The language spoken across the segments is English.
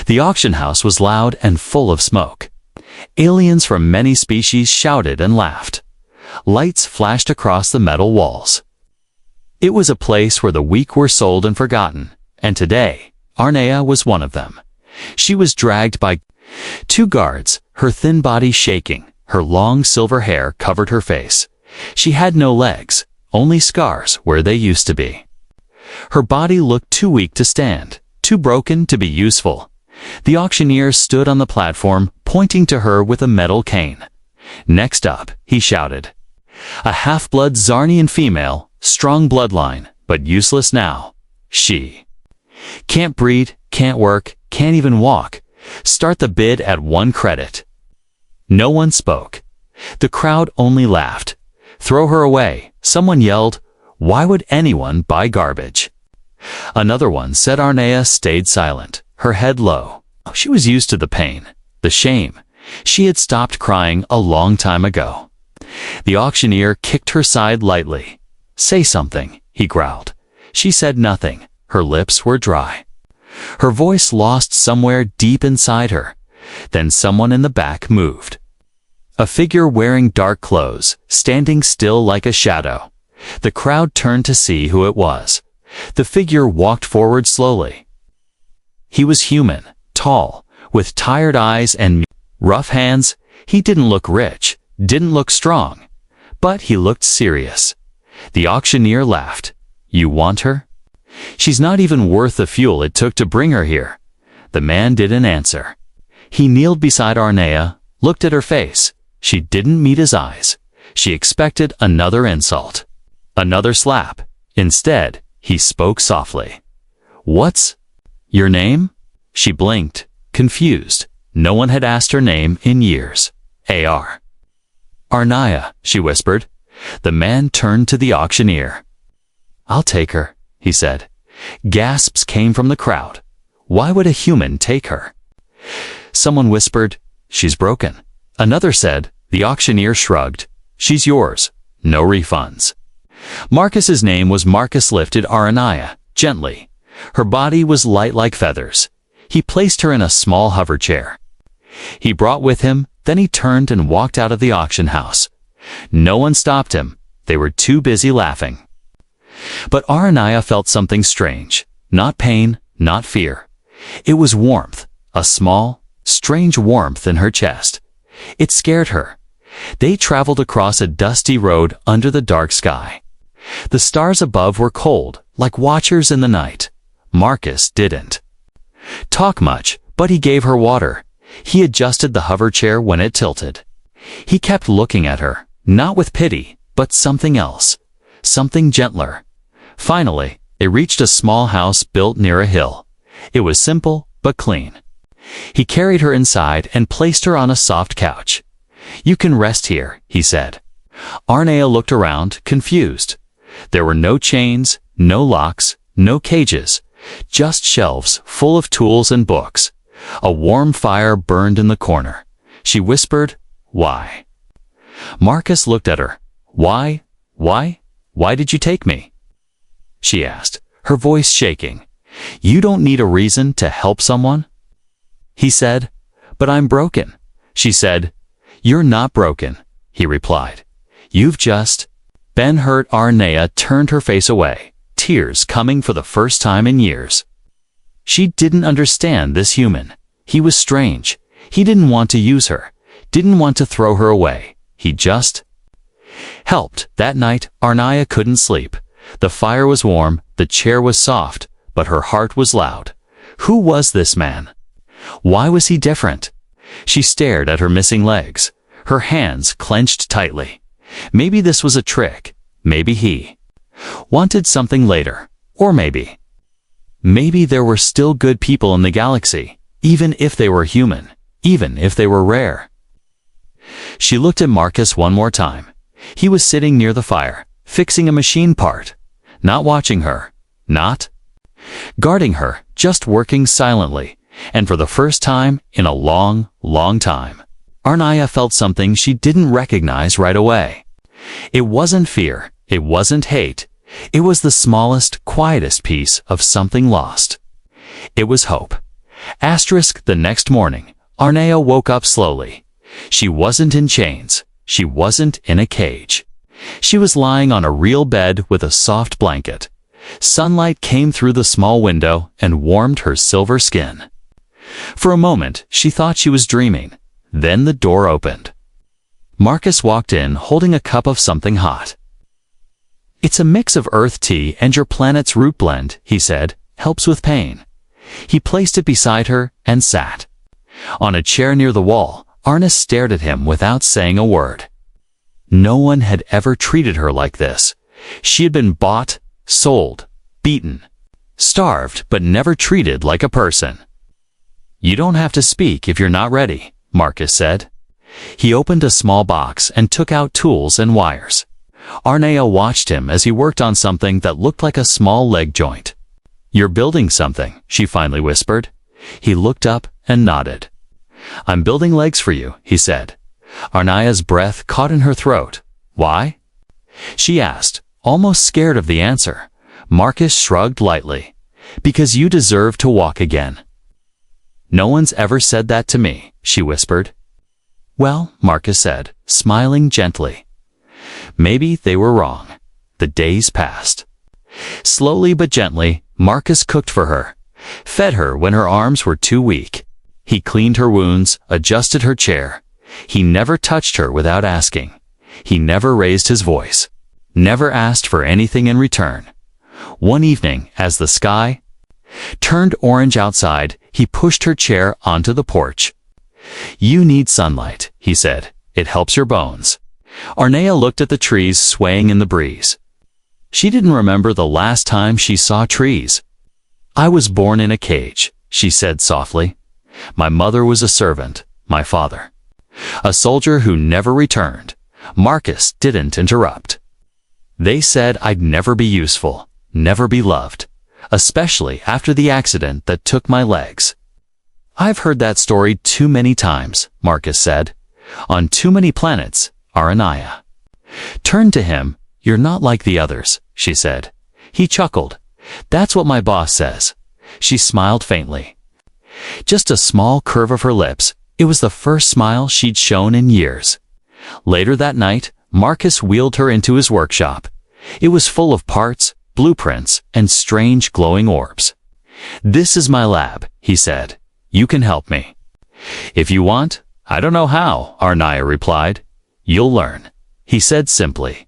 The auction house was loud and full of smoke. Aliens from many species shouted and laughed. Lights flashed across the metal walls. It was a place where the weak were sold and forgotten, and today, Arnea was one of them. She was dragged by two guards, her thin body shaking, her long silver hair covered her face. She had no legs, only scars where they used to be. Her body looked too weak to stand, too broken to be useful. The auctioneer stood on the platform, pointing to her with a metal cane. Next up, he shouted. A half-blood Zarnian female, strong bloodline, but useless now. She can't breed, can't work, can't even walk. Start the bid at 1 credit. No one spoke. The crowd only laughed. Throw her away, someone yelled. Why would anyone buy garbage? Another one said. Arnea stayed silent, her head low. She was used to the pain, the shame. She had stopped crying a long time ago. The auctioneer kicked her side lightly. Say something, he growled. She said nothing. Her lips were dry. Her voice lost somewhere deep inside her. Then someone in the back moved. A figure wearing dark clothes, standing still like a shadow. The crowd turned to see who it was. The figure walked forward slowly. He was human, tall, with tired eyes and rough hands. He didn't look rich, didn't look strong, but he looked serious. The auctioneer laughed. You want her? She's not even worth the fuel it took to bring her here. The man didn't answer. He kneeled beside Arnea, looked at her face. She didn't meet his eyes. She expected another insult, another slap. Instead, he spoke softly. What's your name? She blinked, confused. No one had asked her name in years. A.R. Arnea, she whispered. The man turned to the auctioneer. I'll take her, he said. Gasps came from the crowd. Why would a human take her? Someone whispered, she's broken. Another said, the auctioneer shrugged. She's yours. No refunds. Marcus's name was Marcus. Lifted Arnea gently. Her body was light like feathers. He placed her in a small hover chair. He brought with him, then he turned and walked out of the auction house. No one stopped him. They were too busy laughing. But Arnea felt something strange. Not pain, not fear. It was warmth, a small, strange warmth in her chest. It scared her. They traveled across a dusty road under the dark sky. The stars above were cold, like watchers in the night. Marcus didn't talk much, but he gave her water. He adjusted the hover chair when it tilted. He kept looking at her, not with pity, but something else, something gentler. Finally, they reached a small house built near a hill. It was simple, but clean. He carried her inside and placed her on a soft couch. You can rest here, he said. Arnea looked around, confused. There were no chains, no locks, no cages, just shelves full of tools and books. A warm fire burned in the corner. She whispered, Why? Marcus looked at her. Why did you take me? She asked, her voice shaking. You don't need a reason to help someone? He said, But I'm broken. She said, You're not broken, he replied. You've just been hurt. Arnea turned her face away, tears coming for the first time in years. She didn't understand this human. He was strange. He didn't want to use her, didn't want to throw her away. He just helped. That night, Arnea couldn't sleep. The fire was warm, the chair was soft, but her heart was loud. Who was this man? Why was he different? She stared at her missing legs, her hands clenched tightly. Maybe this was a trick. Maybe he wanted something later. Or maybe there were still good people in the galaxy, even if they were human, even if they were rare. She looked at Marcus one more time. He was sitting near the fire, fixing a machine part, not watching her, not guarding her, just working silently. And for the first time in a long, long time, Arnea felt something she didn't recognize right away. It wasn't fear, it wasn't hate, it was the smallest, quietest piece of something lost. It was hope. The next morning, Arnea woke up slowly. She wasn't in chains. She wasn't in a cage. She was lying on a real bed with a soft blanket. Sunlight came through the small window and warmed her silver skin. For a moment, she thought she was dreaming. Then the door opened. Marcus walked in holding a cup of something hot. "It's a mix of earth tea and your planet's root blend," he said. "Helps with pain." He placed it beside her and sat. On a chair near the wall, Arna stared at him without saying a word. No one had ever treated her like this. She had been bought, sold, beaten, starved, but never treated like a person. "You don't have to speak if you're not ready," Marcus said. He opened a small box and took out tools and wires. Arnea watched him as he worked on something that looked like a small leg joint. "You're building something," she finally whispered. He looked up and nodded. "I'm building legs for you," he said. Arnea's breath caught in her throat. "Why?" she asked, almost scared of the answer. Marcus shrugged lightly. "Because you deserve to walk again." "No one's ever said that to me," she whispered. "Well," Marcus said, smiling gently. Maybe they were wrong. The days passed. Slowly but gently, Marcus cooked for her, fed her when her arms were too weak. He cleaned her wounds, adjusted her chair. He never touched her without asking. He never raised his voice, never asked for anything in return. One evening, as the sky turned orange outside, he pushed her chair onto the porch. "You need sunlight," he said. "It helps your bones." Arnea looked at the trees swaying in the breeze. She didn't remember the last time she saw trees. "I was born in a cage," she said softly. "My mother was a servant, my father a soldier who never returned." Marcus didn't interrupt. "They said I'd never be useful, never be loved, especially after the accident that took my legs." "I've heard that story too many times," Marcus said. "On too many planets, Arnea." Turned to him. "You're not like the others," she said. He chuckled. "That's what my boss says." She smiled faintly. Just a small curve of her lips. It was the first smile she'd shown in years. Later that night, Marcus wheeled her into his workshop. It was full of parts, blueprints, and strange glowing orbs. "This is my lab," he said. "You can help me." "If you want." "I don't know how," Arnea replied. "You'll learn," he said simply.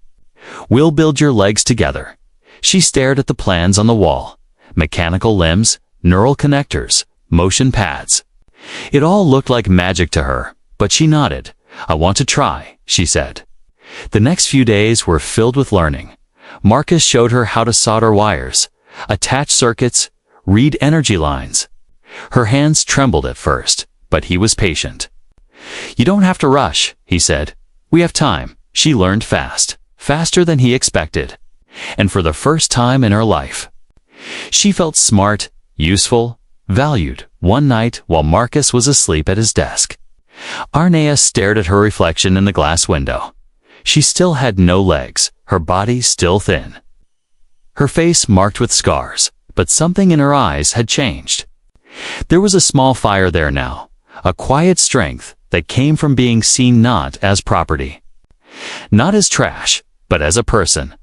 "We'll build your legs together." She stared at the plans on the wall. Mechanical limbs, neural connectors, motion pads. It all looked like magic to her, but she nodded. "I want to try," she said. The next few days were filled with learning. Marcus showed her how to solder wires, attach circuits, read energy lines. Her hands trembled at first, but he was patient. "You don't have to rush," he said. "We have time." She learned fast, faster than he expected. And for the first time in her life, she felt smart, useful, valued. One night, while Marcus was asleep at his desk, Arnea stared at her reflection in the glass window. She still had no legs, her body still thin. Her face marked with scars, but something in her eyes had changed. There was a small fire there now, a quiet strength that came from being seen not as property, not as trash, but as a person.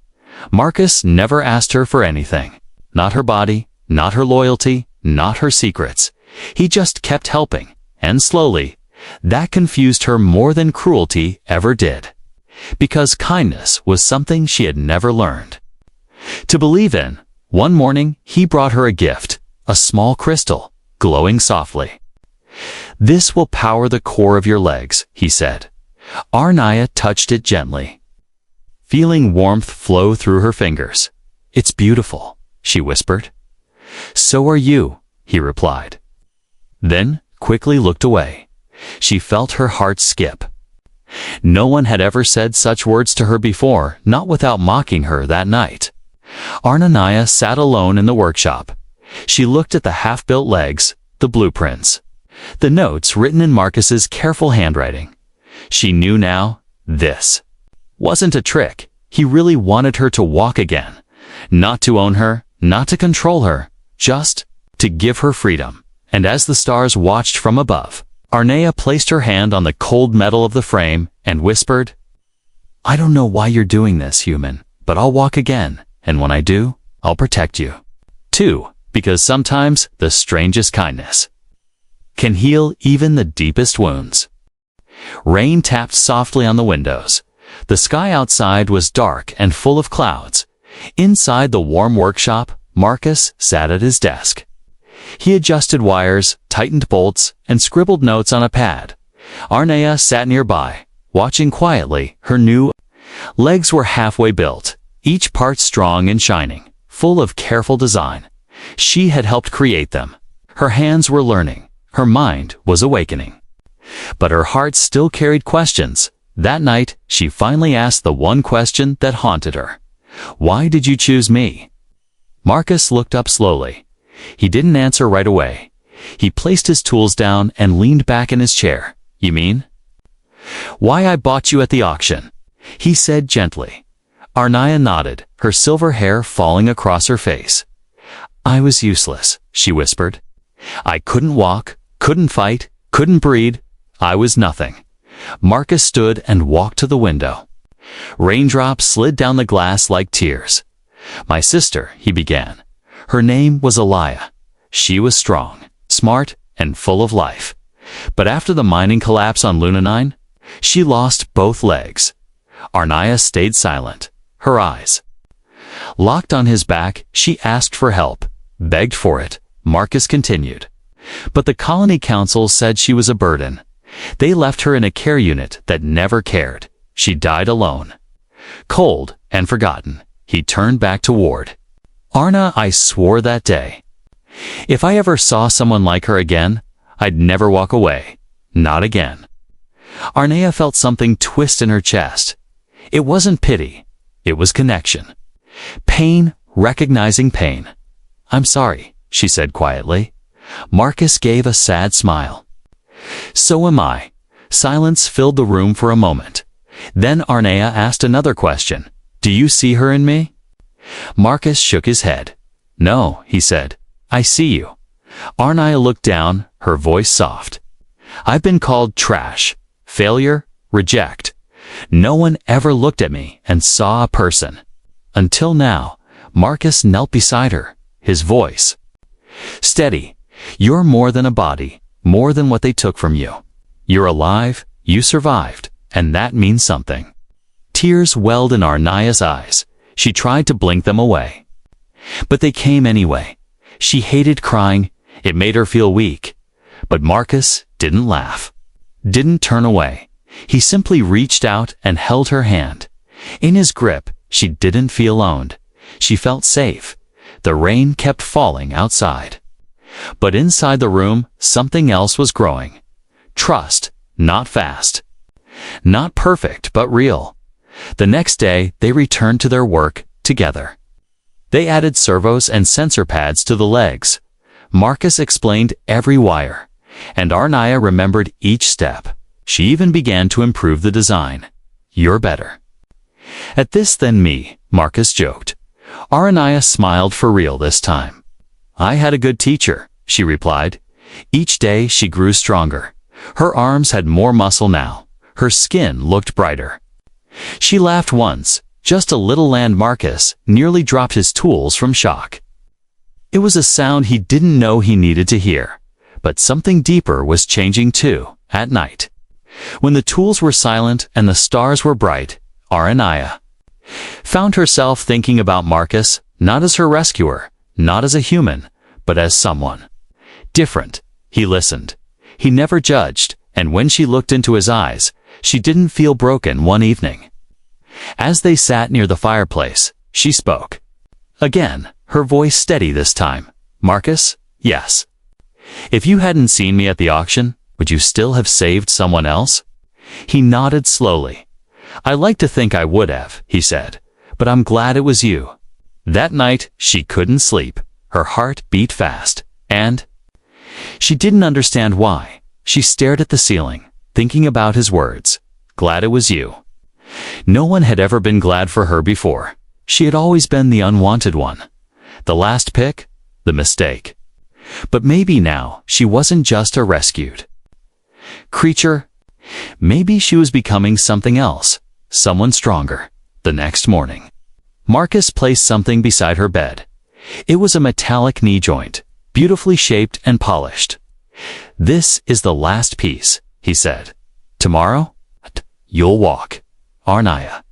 Marcus never asked her for anything, not her body, not her loyalty, not her secrets. He just kept helping, and slowly, that confused her more than cruelty ever did. Because kindness was something she had never learned to believe in. One morning, he brought her a gift, a small crystal, glowing softly. "This will power the core of your legs," he said. Arnea touched it gently, feeling warmth flow through her fingers. "It's beautiful," she whispered. "So are you," he replied. Then quickly looked away. She felt her heart skip. No one had ever said such words to her before, not without mocking her that night. Arnea sat alone in the workshop. She looked at the half-built legs, the blueprints, the notes written in Marcus's careful handwriting. She knew now, this wasn't a trick. He really wanted her to walk again. Not to own her, not to control her, just to give her freedom. and as the stars watched from above, Arnea placed her hand on the cold metal of the frame and whispered, "I don't know why you're doing this, human, but I'll walk again, and when I do, I'll protect you." 2. Because sometimes the strangest kindness can heal even the deepest wounds. Rain tapped softly on the windows. The sky outside was dark and full of clouds. Inside the warm workshop, Marcus sat at his desk. He adjusted wires, tightened bolts, and scribbled notes on a pad. Arnea sat nearby, watching quietly. Her new legs were halfway built, each part strong and shining, full of careful design. She had helped create them. Her hands were learning. Her mind was awakening. But her heart still carried questions. That night, she finally asked the one question that haunted her. "Why did you choose me?" Marcus looked up slowly. He didn't answer right away. He placed his tools down and leaned back in his chair. "You mean?" "Why I bought you at the auction," he said gently. Arnea nodded, her silver hair falling across her face. "I was useless," she whispered. "I couldn't walk, couldn't fight, couldn't breed. I was nothing." Marcus stood and walked to the window. Raindrops slid down the glass like tears. "My sister," he began. Her name was Elia. She was strong, smart, and full of life. But after the mining collapse on Luna 9, she lost both legs. Arnea stayed silent, her eyes locked on his back. She asked for help, begged for it. Marcus continued. But the colony council said she was a burden. They left her in a care unit that never cared. She died alone. Cold and forgotten, he turned back to Ward. "Arna, I swore that day, if I ever saw someone like her again, I'd never walk away. Not again." Arnea felt something twist in her chest. It wasn't pity. It was connection. Pain, recognizing pain. "I'm sorry," she said quietly. Marcus gave a sad smile. "So am I." Silence filled the room for a moment. Then Arnea asked another question. "Do you see her in me?" Marcus shook his head. "No," he said. "I see you." Arnea looked down, her voice soft. "I've been called trash, failure, reject. No one ever looked at me and saw a person." Until now. Marcus knelt beside her, his voice steady. "You're more than a body, more than what they took from you. You're alive, you survived, and that means something." Tears welled in Arnea's eyes. She tried to blink them away, but they came anyway. She hated crying. It made her feel weak. But Marcus didn't laugh, didn't turn away. He simply reached out and held her hand. In his grip, she didn't feel owned. She felt safe. The rain kept falling outside. But inside the room, something else was growing. Trust, not fast. Not perfect, but real. The next day, they returned to their work together. They added servos and sensor pads to the legs. Marcus explained every wire, and Arnea remembered each step. She even began to improve the design. "You're better at this than me," Marcus joked. Arnea smiled for real this time. "I had a good teacher," she replied. Each day she grew stronger. Her arms had more muscle now. Her skin looked brighter. She laughed once, just a little, and Marcus nearly dropped his tools from shock. It was a sound he didn't know he needed to hear. But something deeper was changing too, at night. When the tools were silent and the stars were bright, Arnea found herself thinking about Marcus, not as her rescuer, not as a human, but as someone different. He listened. He never judged, and when she looked into his eyes, she didn't feel broken one evening. As they sat near the fireplace, she spoke. Again, her voice steady this time. "Marcus, yes. If you hadn't seen me at the auction, would you still have saved someone else?" He nodded slowly. "I like to think I would have," he said, "but I'm glad it was you." That night, she couldn't sleep. Her heart beat fast, and she didn't understand why. She stared at the ceiling, thinking about his words. "Glad it was you." No one had ever been glad for her before. She had always been the unwanted one. The last pick, the mistake. But maybe now she wasn't just a rescued creature. Maybe she was becoming something else, someone stronger. The next morning, Marcus placed something beside her bed. It was a metallic knee joint, beautifully shaped and polished. "This is the last piece," he said. "Tomorrow, you'll walk." Arnaya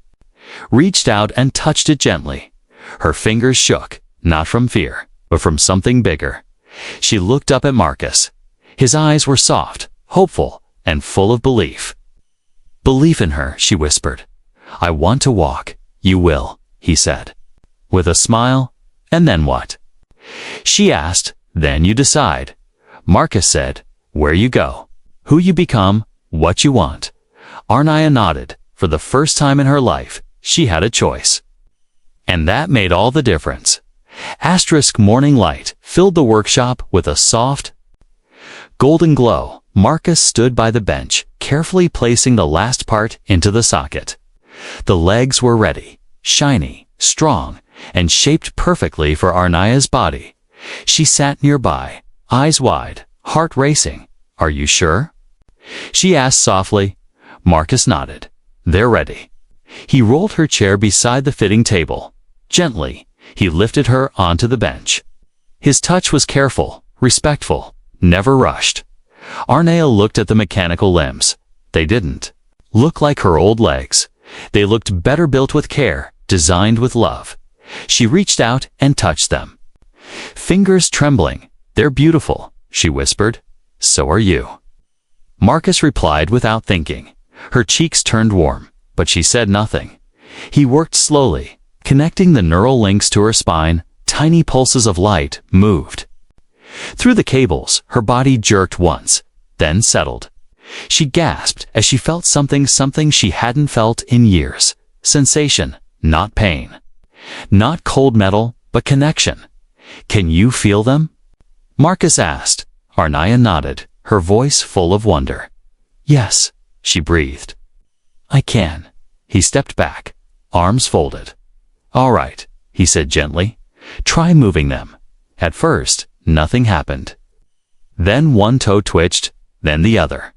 reached out and touched it gently. Her fingers shook, not from fear, but from something bigger. She looked up at Marcus. His eyes were soft, hopeful, and full of belief. "Believe in her," she whispered. "I want to walk." "You will," he said, with a smile. "And then what?" she asked. "Then you decide." Marcus said, "Where you go, who you become, what you want." Arnaya nodded. For the first time in her life, she had a choice. And that made all the difference. Morning light filled the workshop with a soft, golden glow. Marcus stood by the bench, carefully placing the last part into the socket. The legs were ready, shiny, strong, and shaped perfectly for Arnaya's body. She sat nearby, eyes wide, heart racing. "Are you sure?" she asked softly. Marcus nodded. "They're ready." He rolled her chair beside the fitting table. Gently, he lifted her onto the bench. His touch was careful, respectful, never rushed. Arnaya looked at the mechanical limbs. They didn't look like her old legs. They looked better built with care, designed with love. She reached out and touched them. Fingers trembling. "They're beautiful," she whispered. "So are you." Marcus replied without thinking. Her cheeks turned warm, but she said nothing. He worked slowly, connecting the neural links to her spine. Tiny pulses of light moved through the cables. Her body jerked once, then settled. She gasped as she felt something she hadn't felt in years. Sensation, not pain. Not cold metal, but connection. "Can you feel them?" Marcus asked. Arnaya nodded, her voice full of wonder. "Yes," she breathed. "I can." He stepped back, arms folded. "All right," he said gently. "Try moving them." At first, nothing happened. Then one toe twitched, then the other.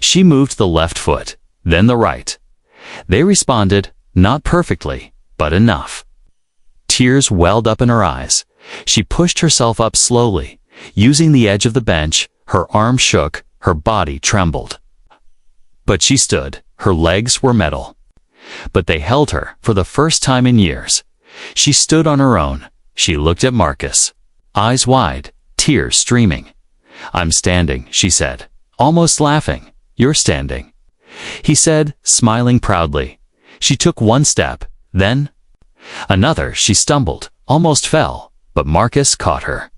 She moved the left foot, then the right. They responded, not perfectly, but enough. Tears welled up in her eyes. She pushed herself up slowly, using the edge of the bench. Her arms shook, her body trembled. But she stood. Her legs were metal. But they held her for the first time in years. She stood on her own. She looked at Marcus, eyes wide, tears streaming. "I'm standing," she said, almost laughing. "You're standing," he said, smiling proudly. She took one step, then another. She stumbled, almost fell, but Marcus caught her.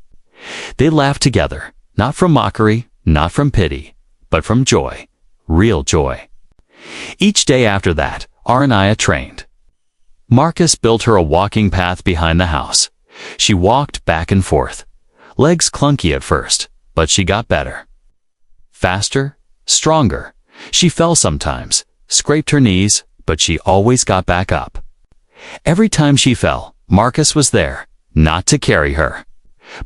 They laughed together, not from mockery, not from pity, but from joy, real joy. Each day after that, Arnaya trained. Marcus built her a walking path behind the house. She walked back and forth. Legs clunky at first, but she got better. Faster, stronger. She fell sometimes, scraped her knees, but she always got back up. Every time she fell, Marcus was there, not to carry her,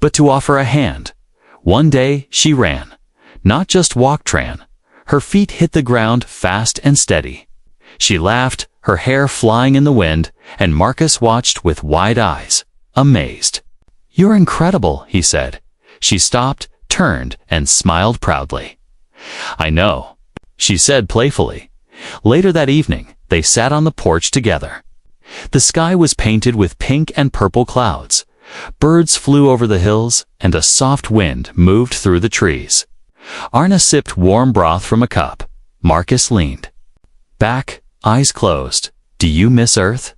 but to offer a hand. One day she ran, not just walked ran. Her feet hit the ground fast and steady. She laughed, her hair flying in the wind, and Marcus watched with wide eyes, amazed. "You're incredible," he said. She stopped, turned, and smiled proudly. "I know," she said playfully. Later that evening, they sat on the porch together. The sky was painted with pink and purple clouds. Birds flew over the hills, and a soft wind moved through the trees. Arna sipped warm broth from a cup. Marcus leaned back, eyes closed. "Do you miss Earth?"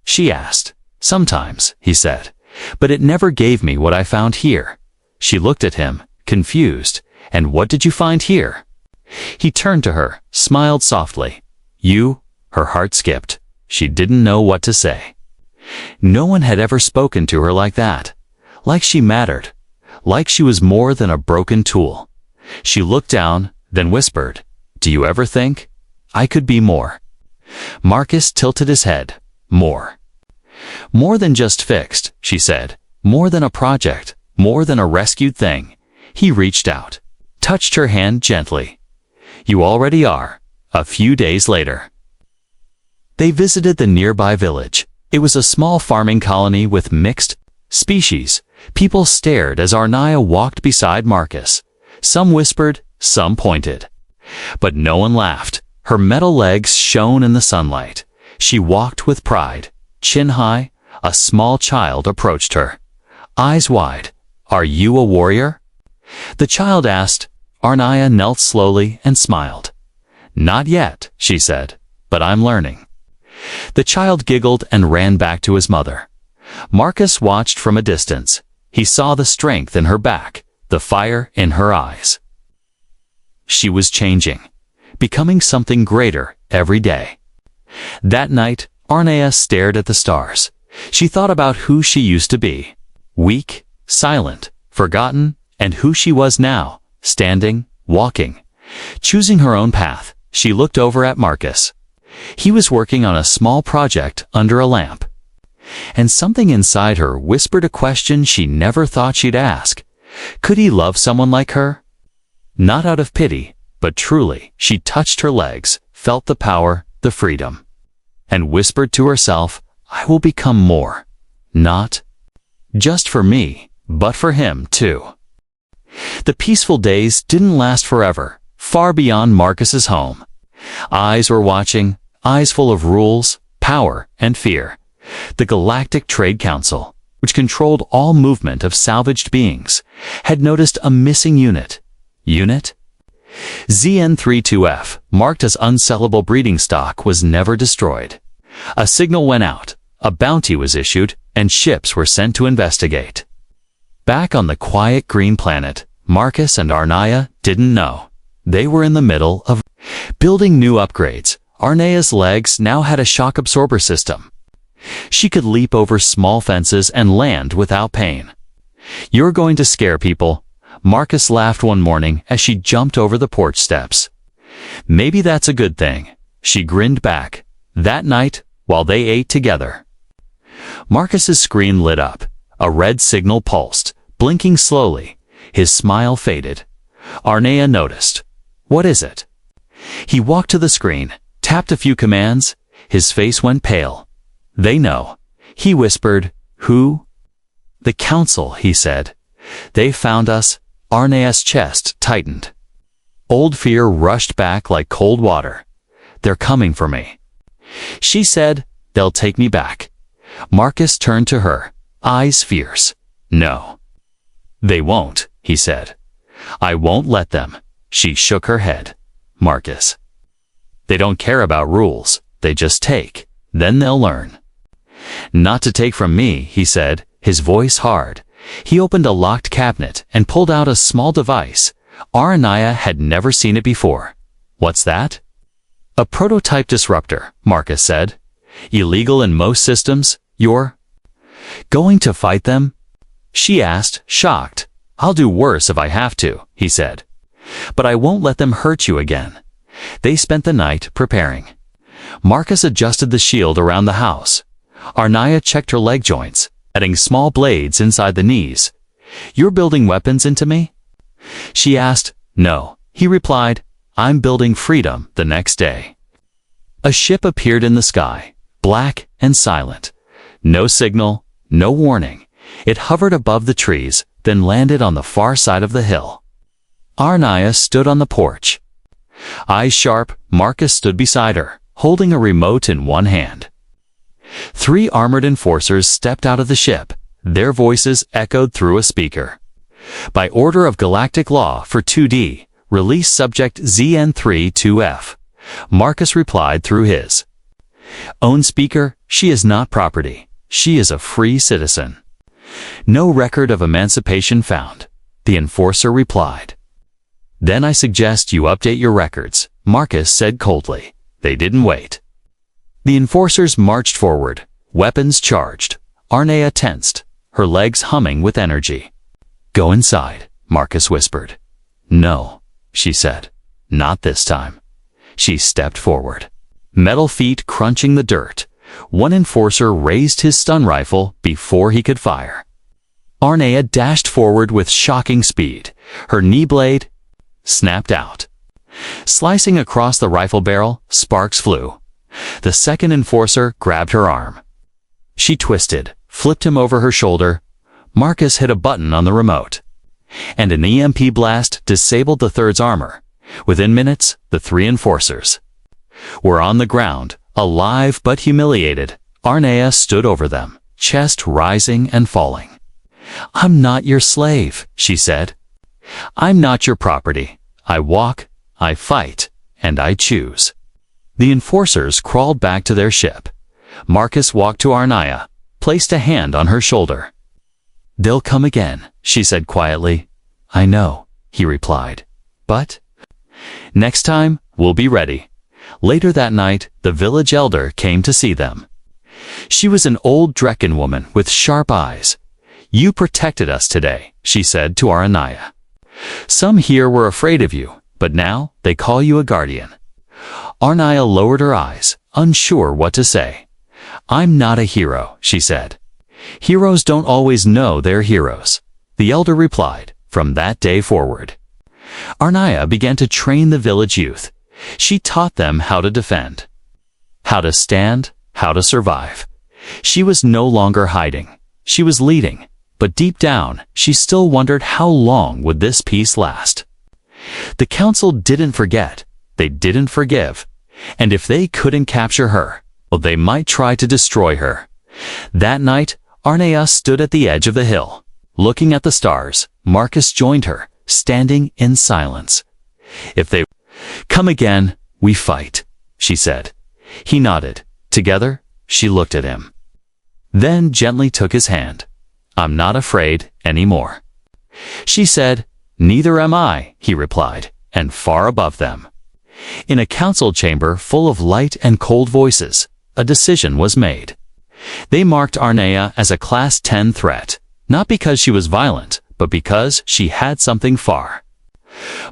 she asked. "Sometimes," he said, "but it never gave me what I found here." She looked at him, confused. "And what did you find here?" He turned to her, smiled softly. "You?" Her heart skipped. She didn't know what to say. No one had ever spoken to her like that. Like she mattered. Like she was more than a broken tool. She looked down, then whispered, "Do you ever think I could be more?" Marcus tilted his head. "More. More than just fixed," she said. "More than a project, More than a rescued thing, he reached out, touched her hand gently. "You already are." A few days later, they visited the nearby village. It was a small farming colony with mixed species. People stared as Arnaya walked beside Marcus. Some whispered, some pointed. But no one laughed. Her metal legs shone in the sunlight. She walked with pride, chin high. A small child approached her, eyes wide. "Are you a warrior?" The child asked. Arnaya knelt slowly and smiled. "Not yet," she said, "but I'm learning." The child giggled and ran back to his mother. Marcus watched from a distance. He saw the strength in her back, the fire in her eyes. She was changing, becoming something greater every day. That night, Arnaya stared at the stars. She thought about who she used to be, weak, silent, forgotten, and who she was now, standing, walking, choosing her own path. She looked over at Marcus. He was working on a small project under a lamp. And something inside her whispered a question she never thought she'd ask. Could he love someone like her? Not out of pity, but truly. She touched her legs, felt the power, the freedom, and whispered to herself, "I will become more. Not just for me, but for him too." The peaceful days didn't last forever. Far beyond Marcus's home, eyes were watching, eyes full of rules, power, and fear. The Galactic Trade Council, which controlled all movement of salvaged beings, had noticed a missing unit. ZN32F, marked as unsellable breeding stock, was never destroyed. A signal went out, a bounty was issued, and ships were sent to investigate. Back on the quiet green planet, Marcus and Arnaya didn't know. They were in the middle of building new upgrades. Arnaya's legs now had a shock absorber system. She could leap over small fences and land without pain. "You're going to scare people," Marcus laughed one morning as she jumped over the porch steps. "Maybe that's a good thing," she grinned back. That night, while they ate together, Marcus's screen lit up. A red signal pulsed, blinking slowly. His smile faded. Arnaya noticed. "What is it?" He walked to the screen, tapped a few commands. His face went pale. "They know," he whispered. "Who?" "The council," he said. "They found us." Arnaya's chest tightened. Old fear rushed back like cold water. "They're coming for me," she said. "They'll take me back." Marcus turned to her, eyes fierce. "No, they won't," he said. "I won't let them." She shook her head. "Marcus, they don't care about rules. They just take. Then they'll learn." "Not to take from me," he said, his voice hard. He opened a locked cabinet and pulled out a small device. Arnaya had never seen it before. "What's that?" "A prototype disruptor," Marcus said. "Illegal in most systems. You're going to fight them?" She asked, shocked. "I'll do worse if I have to," he said. "But I won't let them hurt you again." They spent the night preparing. Marcus adjusted the shield around the house. Arnaya checked her leg joints, adding small blades inside the knees. "You're building weapons into me?" She asked. "No," he replied. "I'm building freedom." The next day, a ship appeared in the sky, black and silent. No signal, no warning. It hovered above the trees, then landed on the far side of the hill. Arnaya stood on the porch. Eyes sharp, Marcus stood beside her, holding a remote in one hand. 3 armored enforcers stepped out of the ship. Their voices echoed through a speaker. "By order of galactic law for 2D, release subject ZN32F. Marcus replied through his own speaker. "She is not property. She is a free citizen. No record of emancipation found," the enforcer replied. "Then I suggest you update your records," Marcus said coldly. They didn't wait. The enforcers marched forward, weapons charged. Arnaya tensed, her legs humming with energy. "Go inside," Marcus whispered. "No," she said. "Not this time." She stepped forward, metal feet crunching the dirt. One enforcer raised his stun rifle before he could fire. Arnea dashed forward with shocking speed. Her knee blade snapped out. Slicing across the rifle barrel, sparks flew. The second enforcer grabbed her arm. She twisted, flipped him over her shoulder. Marcus hit a button on the remote, and an EMP blast disabled the third's armor. Within minutes, the three enforcers were on the ground, alive but humiliated. Arnea stood over them, chest rising and falling. "I'm not your slave," she said. "I'm not your property. I walk, I fight, and I choose." The enforcers crawled back to their ship. Marcus walked to Arnea, placed a hand on her shoulder. "They'll come again," she said quietly. "I know," he replied. "But next time, we'll be ready." Later that night, the village elder came to see them. She was an old Drekken woman with sharp eyes. "You protected us today," she said to Arnea. "Some here were afraid of you, but now they call you a guardian." Arnea lowered her eyes, unsure what to say. "I'm not a hero," she said. "Heroes don't always know they're heroes," the elder replied. From that day forward, Arnea began to train the village youth. She taught them how to defend, how to stand, how to survive. She was no longer hiding. She was leading, but deep down, she still wondered how long would this peace last. The council didn't forget. They didn't forgive. And if they couldn't capture her, well, they might try to destroy her. That night, Arnea stood at the edge of the hill. Looking at the stars, Marcus joined her, standing in silence. "If they come again, we fight," she said. He nodded. Together, she looked at him. Then gently took his hand. "I'm not afraid anymore." She said. "Neither am I," he replied, and far above them, in a council chamber full of light and cold voices, a decision was made. They marked Arnea as a Class 10 threat, not because she was violent, but because she had something far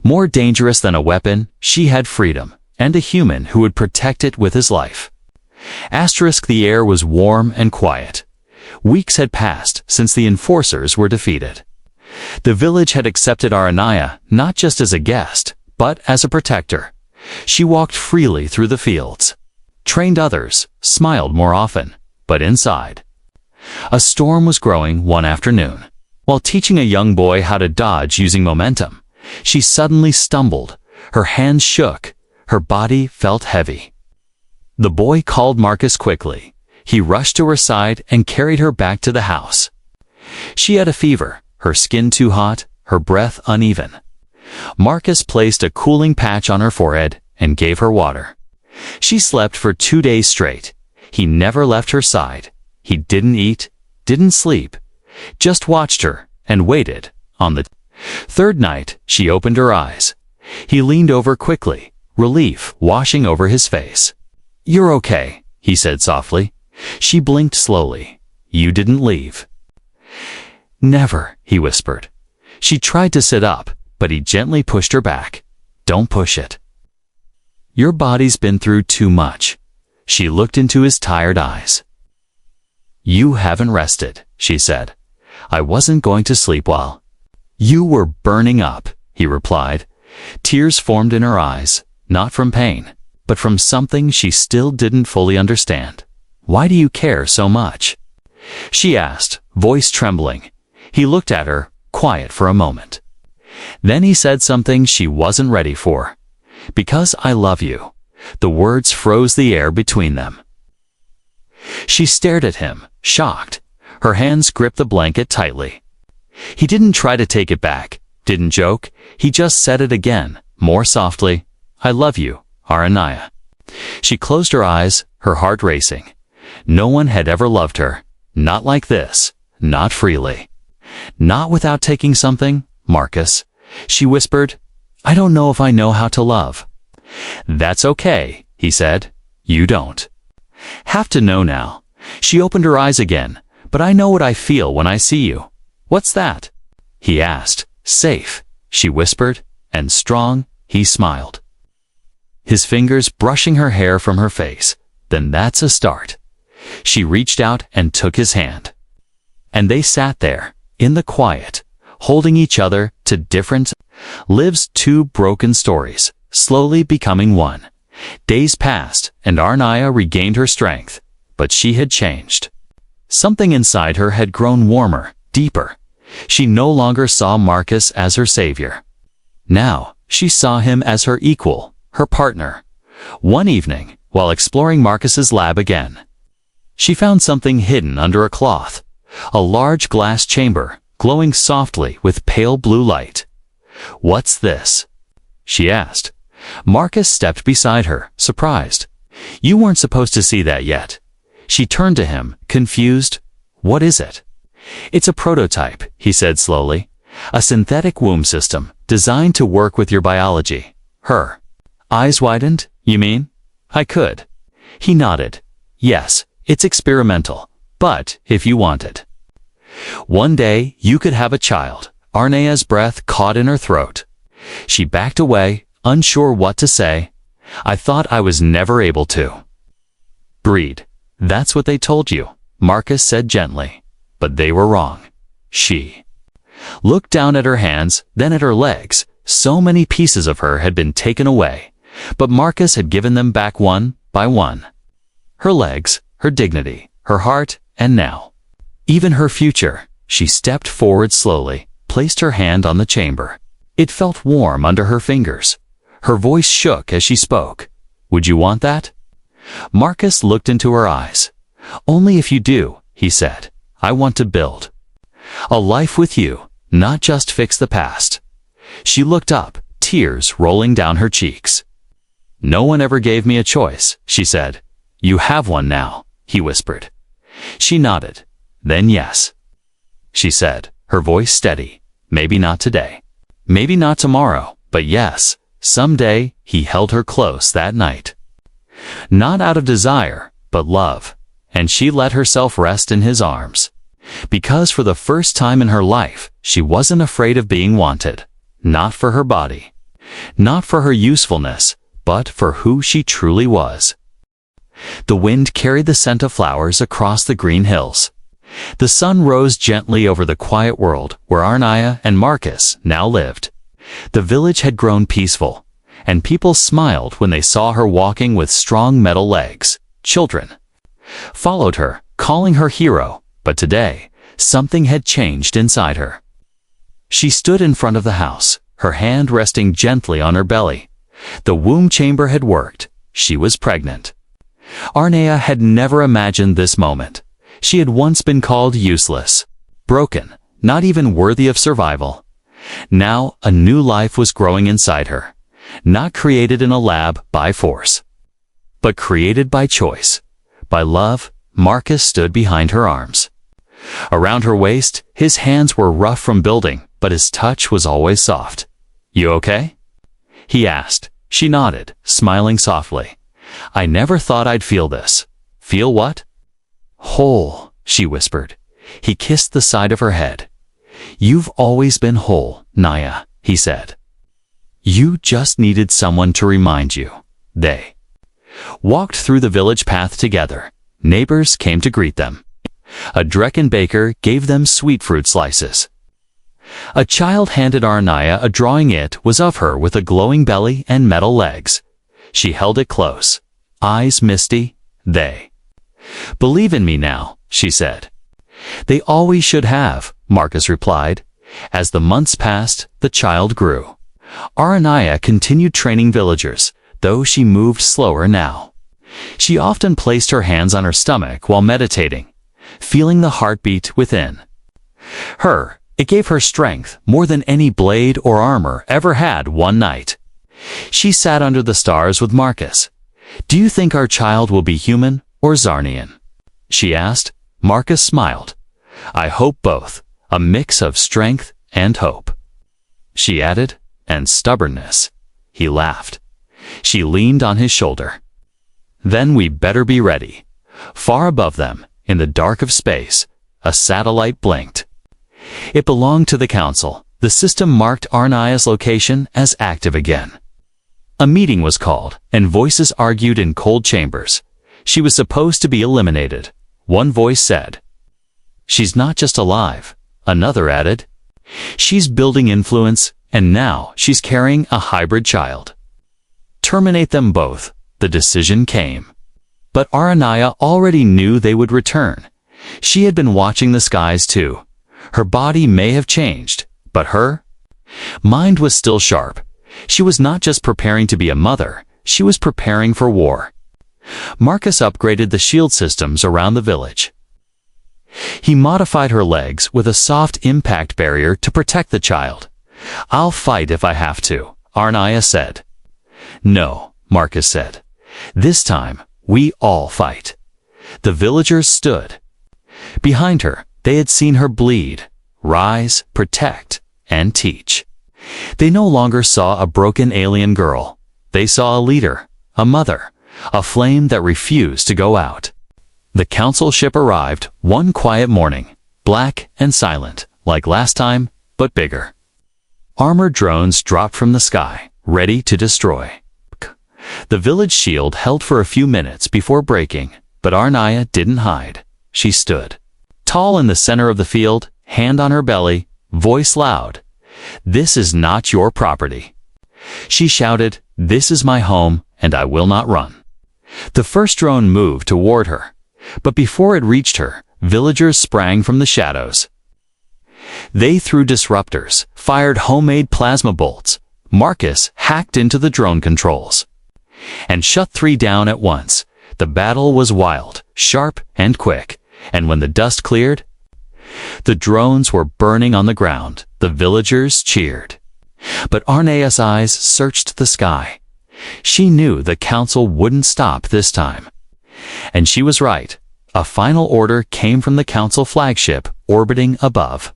more dangerous than a weapon. She had freedom, and a human who would protect it with his life. The air was warm and quiet. Weeks had passed since the enforcers were defeated. The village had accepted Arnea not just as a guest, but as a protector. She walked freely through the fields, trained others, smiled more often, but inside, a storm was growing one afternoon. While teaching a young boy how to dodge using momentum, she suddenly stumbled. Her hands shook. Her body felt heavy. The boy called Marcus quickly. He rushed to her side and carried her back to the house. She had a fever, her skin too hot, her breath uneven. Marcus placed a cooling patch on her forehead and gave her water. She slept for 2 days straight. He never left her side. He didn't eat, didn't sleep, just watched her and waited. On the third night, she opened her eyes. He leaned over quickly, relief washing over his face. "You're okay," he said softly. She blinked slowly. "You didn't leave." "Never," he whispered. She tried to sit up, but he gently pushed her back. "Don't push it. Your body's been through too much." She looked into his tired eyes. "You haven't rested," she said. "I wasn't going to sleep while you were burning up," he replied. Tears formed in her eyes, not from pain, but from something she still didn't fully understand. "Why do you care so much?" she asked, voice trembling. He looked at her, quiet for a moment. Then he said something she wasn't ready for. "Because I love you." The words froze the air between them. She stared at him, shocked. Her hands gripped the blanket tightly. He didn't try to take it back, didn't joke. He just said it again, more softly. "I love you, Arnea." She closed her eyes, her heart racing. No one had ever loved her. Not like this. Not freely. Not without taking something. "Marcus," she whispered, "I don't know if I know how to love." "That's okay," he said. "You don't have to know now." She opened her eyes again. "But I know what I feel when I see you." "What's that?" he asked. "Safe," she whispered, "and strong." He smiled, his fingers brushing her hair from her face. "Then that's a start." She reached out and took his hand. And they sat there, in the quiet, holding each other to different lives, two broken stories, slowly becoming one. Days passed, and Arnaya regained her strength, but she had changed. Something inside her had grown warmer, deeper. She no longer saw Marcus as her savior. Now, she saw him as her equal, her partner. One evening, while exploring Marcus's lab again, she found something hidden under a cloth, a large glass chamber, glowing softly with pale blue light. "What's this?" she asked. Marcus stepped beside her, surprised. "You weren't supposed to see that yet." She turned to him, confused. "What is it?" "It's a prototype," he said slowly. "A synthetic womb system, designed to work with your biology." Her eyes widened. "You mean? I could?" He nodded. "Yes, it's experimental, but if you want it. One day, you could have a child." Arnaya's breath caught in her throat. She backed away, unsure what to say. "I thought I was never able to." "Breed. That's what they told you," Marcus said gently. But they were wrong. She looked down at her hands, then at her legs. So many pieces of her had been taken away, but Marcus had given them back one by one. Her legs, her dignity, her heart, and now, even her future. She stepped forward slowly, placed her hand on the chamber. It felt warm under her fingers. Her voice shook as she spoke. "Would you want that?" Marcus looked into her eyes. "Only if you do," he said. "I want to build a life with you, not just fix the past." She looked up, tears rolling down her cheeks. "No one ever gave me a choice," she said. "You have one now," he whispered. She nodded. "Then yes," she said, her voice steady. "Maybe not today. Maybe not tomorrow, but yes, someday." He held her close that night. Not out of desire, but love, and she let herself rest in his arms. Because for the first time in her life, she wasn't afraid of being wanted. Not for her body, not for her usefulness, but for who she truly was. The wind carried the scent of flowers across the green hills. The sun rose gently over the quiet world where Arnaya and Marcus now lived. The village had grown peaceful, and people smiled when they saw her walking with strong metal legs. Children followed her, calling her hero, but today, something had changed inside her. She stood in front of the house, her hand resting gently on her belly. The womb chamber had worked. She was pregnant. Arnaya had never imagined this moment. She had once been called useless, broken, not even worthy of survival. Now, a new life was growing inside her, not created in a lab by force, but created by choice, by love. Marcus stood behind her arms. Around her waist, his hands were rough from building, but his touch was always soft. "You okay?" he asked. She nodded, smiling softly. "I never thought I'd feel this." "Feel what?" "Whole," she whispered. He kissed the side of her head. "You've always been whole, Naya," he said. "You just needed someone to remind you." They walked through the village path together. Neighbors came to greet them. A Drecken baker gave them sweet fruit slices. A child handed Arnaya a drawing. It was of her with a glowing belly and metal legs. She held it close, eyes misty. "They believe in me now," she said. "They always should have," Marcus replied. As the months passed, the child grew. Arnaya continued training villagers, though she moved slower now. She often placed her hands on her stomach while meditating, feeling the heartbeat within her. It gave her strength more than any blade or armor ever had. One night, she sat under the stars with Marcus. "Do you think our child will be human or Zarnian?" she asked. Marcus smiled. "I hope both, a mix of strength and hope," she added, "and stubbornness." He laughed. She leaned on his shoulder. "Then we better be ready." Far above them, in the dark of space, a satellite blinked. It belonged to the council. The system marked Arnaya's location as active again. A meeting was called, and voices argued in cold chambers. She was supposed to be eliminated. One voice said, "She's not just alive. another added. She's building influence, and now she's carrying a hybrid child. Terminate them both, the decision came. But Aranaya already knew they would return. She had been watching the skies too. Her body may have changed, but her mind was still sharp. She was not just preparing to be a mother, she was preparing for war. Marcus upgraded the shield systems around the village. He modified her legs with a soft impact barrier to protect the child. I'll fight if I have to, Aranaya said. No, Marcus said. This time, we all fight. The villagers stood. Behind her, they had seen her bleed, rise, protect, and teach. They no longer saw a broken alien girl. They saw a leader, a mother, a flame that refused to go out. The council ship arrived one quiet morning, black and silent, like last time, but bigger. Armored drones dropped from the sky, ready to destroy. The village shield held for a few minutes before breaking, but Aranaya didn't hide. She stood. Tall in the center of the field, hand on her belly, voice loud. This is not your property. She shouted, this is my home, and I will not run. The first drone moved toward her, but before it reached her, villagers sprang from the shadows. They threw disruptors, fired homemade plasma bolts. Marcus hacked into the drone controls and shut 3 down at once. The battle was wild, sharp, and quick, and when the dust cleared, the drones were burning on the ground. The villagers cheered. But Aranaya's eyes searched the sky. She knew the council wouldn't stop this time. And she was right. A final order came from the council flagship orbiting above.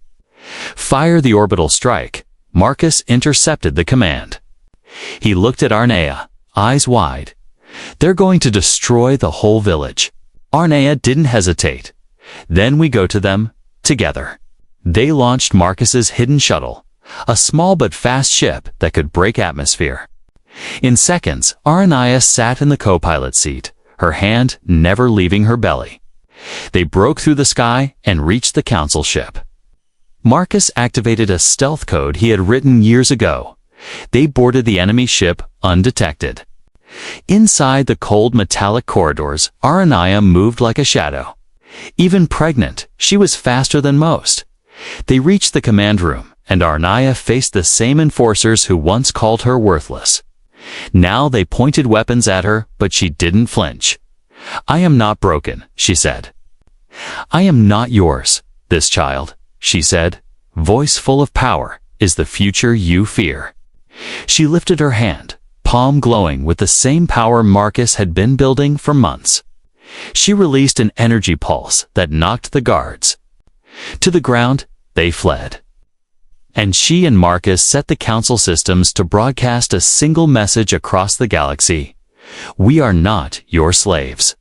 Fire the orbital strike. Marcus intercepted the command. He looked at Aranaya, eyes wide. They're going to destroy the whole village. Aranaya didn't hesitate. Then we go to them, together. They launched Marcus's hidden shuttle, a small but fast ship that could break atmosphere. In seconds, Aranaya sat in the co-pilot seat, her hand never leaving her belly. They broke through the sky and reached the council ship. Marcus activated a stealth code he had written years ago. They boarded the enemy ship undetected. Inside the cold metallic corridors, Aranaya moved like a shadow. Even pregnant, she was faster than most. They reached the command room, and Aranaya faced the same enforcers who once called her worthless. Now they pointed weapons at her, but she didn't flinch. I am not broken, she said. I am not yours, this child, she said, voice full of power, is the future you fear. She lifted her hand, palm glowing with the same power Marcus had been building for months. She released an energy pulse that knocked the guards. To the ground, they fled. And she and Marcus set the council systems to broadcast a single message across the galaxy. We are not your slaves.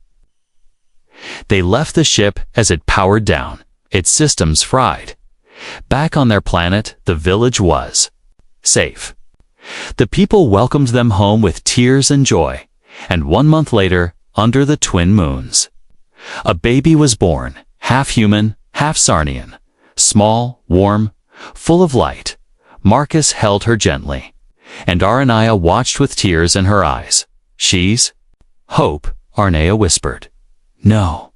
They left the ship as it powered down, its systems fried. Back on their planet, the village was safe. The people welcomed them home with tears and joy, and 1 month later, under the twin moons, a baby was born, half human, half Sarnian, small, warm, full of light. Marcus held her gently, and Aranaya watched with tears in her eyes. She's hope, Aranaya whispered. No,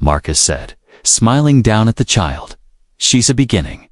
Marcus said, smiling down at the child. She's a beginning.